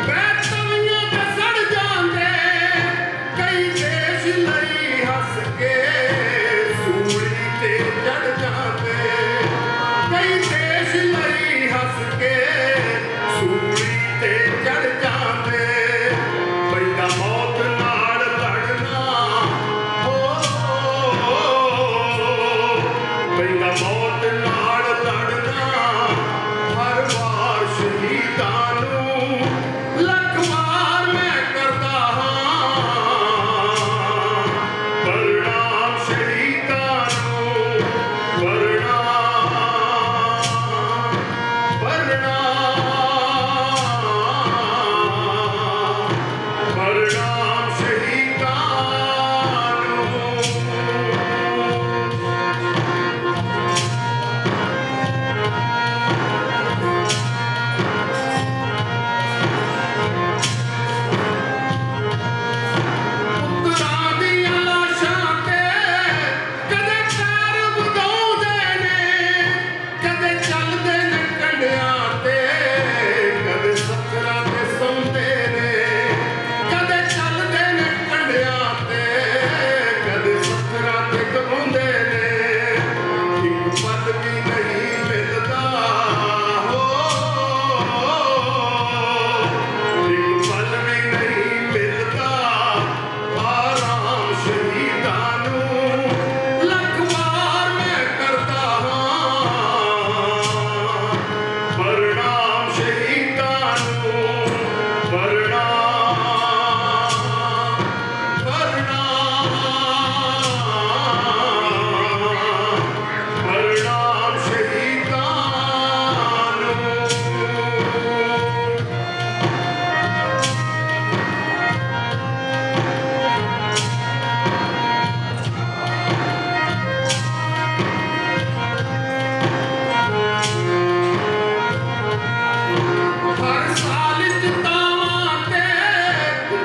ਬੈਤਵੀਆਂ ਤੇ ਸੜ ਜਾਂਦੇ, ਕਈ ਦੇਸ਼ ਲਈ ਹੱਸ ਕੇ ਸੂਲੀ ਤੇ ਚੜ ਜਾਂਦੇ, ਕਈ ਦੇਸ਼ ਲਈ ਹੱਸ ਕੇ ਸੂਲੀ ਤੇ ਚੜ ਜਾਂਦੇ। ਪੈਂਦਾ ਮੌਤ ਨਾਲ ਲੜਨਾ, ਪੈਂਦਾ ਮੌਤ ਨਾਲ ਲੜਨਾ, ਹਰ ਵਾਰ ਸ਼ਹੀਦਾਂ ਨੂੰ ਲੱਖ ਵਾਰ ਮੈਂ ਕਰਦਾ ਹਾਂ ਪ੍ਰਣਾਮ ਸ਼ਹੀਦਾਂ ਨੂੰ ਪ੍ਰਣਾਮ ਪ੍ਰਣਾਮ ਸ਼ਹੀਦਾਂ ਨੂੰ। ਪੁੱਤਰਾਂ ਦੀਆਂ ਲਾਸ਼ਾਂ ਤੇ ਕਦੇ ਪੈਰ ਵਧਾਉਂਦੇ ਨੇ, ਕਦੇ ਚੱਲਦੇ ਨੇ ਕੰਢਿਆਂ ਤੇ, ਕਦੇ ਸੱਥਰਾਂ ਤੇ ਸੌਂਦੇ ਨੇ, ਕਦੇ ਚੱਲਦੇ ਨੇ ਕੰਢਿਆਂ ਤੇ, ਕਦੇ ਸੱਥਰਾਂ ਤੇ ਗਵਾਉਂਦੇ ਨੇ। ਇੱਕ ਪਲ ਵੀ ਨਹੀਂ ਮਿਲਦਾ ਹੋ, ਇੱਕ ਪਲ ਵੀ ਨਹੀਂ ਮਿਲਦਾ ਆਰਾਮ ਸ਼ਹੀਦਾਂ ਨੂੰ ਲੱਖ ਵਾਰ ਮੈਂ ਕਰਦਾ ਹਾਂ ਪ੍ਰਣਾਮ ਸ਼ਹੀਦਾਂ ਨੂੰ ਪ੍ਰਣਾਮ ਪ੍ਰਣਾਮ ਸ਼ਹੀਦਾਂ ਨੂੰ। ਹਰ ਸਾਲ ਜਿਤਾਵਾਂ ਤੇ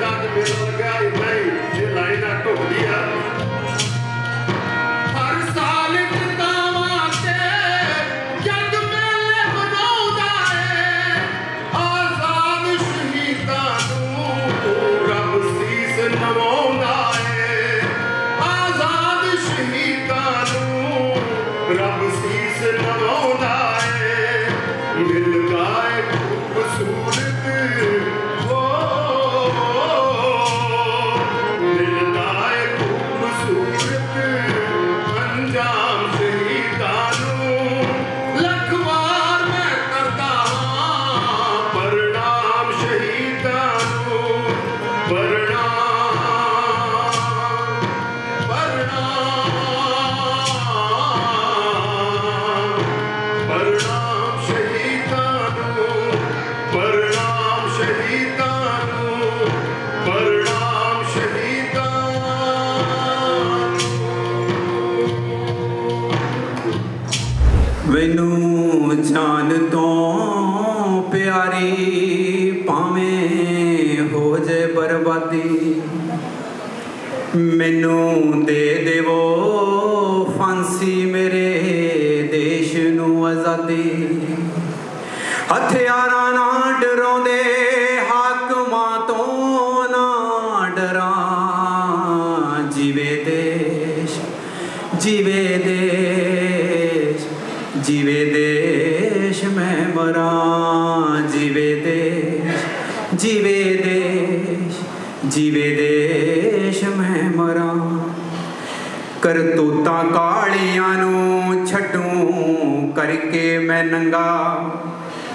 ਦੰਦ ਮਿਲ ਗਿਆ ਨਹੀਂ, ਇਹ ਲਾਈਨਾਂ ਢੋਲੀਆਂ। ਹਰ ਸਾਲ ਜਿਤਾਵਾਂ ਤੇ ਜਗ ਮੇਲੇ ਮਨਾਉਂਦਾ ਏ, ਆਜ਼ਾਦ ਸ਼ਹੀਦਾਂ ਨੂੰ ਰੱਬ ਸੀਸ ਨਵਾਉਂਦਾ ਏ, ਆਜ਼ਾਦ ਸ਼ਹੀਦਾਂ ਨੂੰ ਰੱਬ ਸੀਸ ਨਵਾਉਂਦਾ ਏ। ਮਿਲਦਾ ਏ ਖੂਬਸੂਰਤ ਹੋ, ਮਿਲਦਾ ਏ ਖੂਬਸੂਰਤ ਅੰਜਾਮ ਸ਼ਹੀਦਾਂ ਨੂੰ ਲੱਖ ਵਾਰ ਮੈਂ ਕਰਦਾ ਹਾਂ ਪ੍ਰਣਾਮ ਸ਼ਹੀਦਾਂ ਨੂੰ ਪ੍ਰਣਾਮ ਪ੍ਰਣਾਮ ਸ਼ਹੀਦਾਂ ਨੂੰ ਪ੍ਰਣਾਮ ਸ਼ਹੀਦਾਂ ਨੂੰ ਪ੍ਰਣਾਮ ਸ਼ਹੀਦਾਂ ਨੂੰ।
ਮੈਨੂੰ ਜਾਨ ਤੋਂ ਪਿਆਰੀ ਭਾਵੇਂ ਹੋ ਜੇ ਬਰਬਾਦੀ, ਮੈਨੂੰ ਦੇ ਦੇਵੋ ਫਾਂਸੀ ਮੇਰੇ ਦੇਸ਼ ਨੂੰ ਆਜ਼ਾਦੀ। ਹਥਿਆਰਾਂ ਨਾਲ ਡਰਾਉਂਦੇ ਹਾਕਮਾਂ ਤੋਂ ਨਾ ਡਰਾਂ, ਜੀਵੇ ਦੇਸ਼ ਜੀਵੇ ਦੇਸ਼ ਜੀਵੇ ਦੇਸ਼ ਮੈਂ ਮਰਾਂ, ਜੀਵੇ ਦੇਸ਼ ਜੀਵੇ ਦੇਸ਼ ਜੀਵੇ ਦੇਸ਼ ਮੈਂ ਮਰਾਂ। ਕਰਤੂਤਾਂ ਕਾਲੀਆਂ ਨੂੰ ਛੱਡੂ ਕਰਕੇ ਮੈਂ ਨੰਗਾ,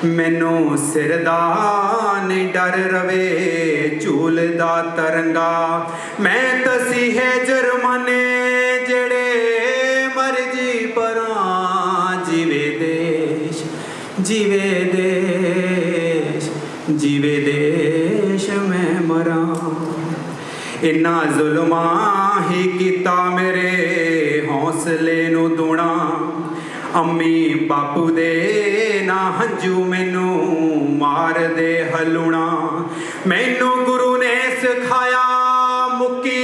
ਮੈਨੂੰ ਸਿਰ ਦਾ ਨਹੀਂ ਡਰ ਰਵੇ ਝੂਲਦਾ ਤਰੰਗਾ। ਮੈਂ ਤਸੀਹੇ ਜਰਮਾਨੇ ਜਿਹੜੇ ਮਰਜੀ ਪਰਾਂ, ਜੀਵੇ ਦੇਸ਼ ਜੀਵੇ ਦੇਸ਼ जीवे देश मैं मरा इन्ना जुल्मा ही किता मेरे हौसले नू दुणा अम्मी बापू दे ना हंजू मैनू मार दे हलूणा मैनू गुरु ने सिखाया मुक्की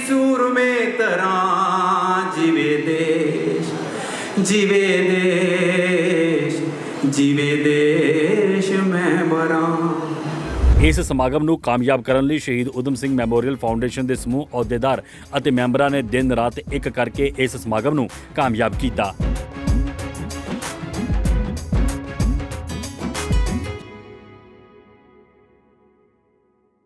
सूर में तरा जीवे देश जीवे देश जीवे देश मैं मरा।
ਇਸ ਸਮਾਗਮ ਨੂੰ ਕਾਮਯਾਬ ਕਰਨ ਲਈ ਸ਼ਹੀਦ ਊਧਮ ਸਿੰਘ ਮੈਮੋਰੀਅਲ ਫਾਊਂਡੇਸ਼ਨ ਦੇ ਸਮੂਹ ਅਹੁਦੇਦਾਰ ਅਤੇ ਮੈਂਬਰਾਂ ਨੇ ਦਿਨ ਰਾਤ ਇੱਕ ਕਰਕੇ ਇਸ ਸਮਾਗਮ ਨੂੰ ਕਾਮਯਾਬ ਕੀਤਾ।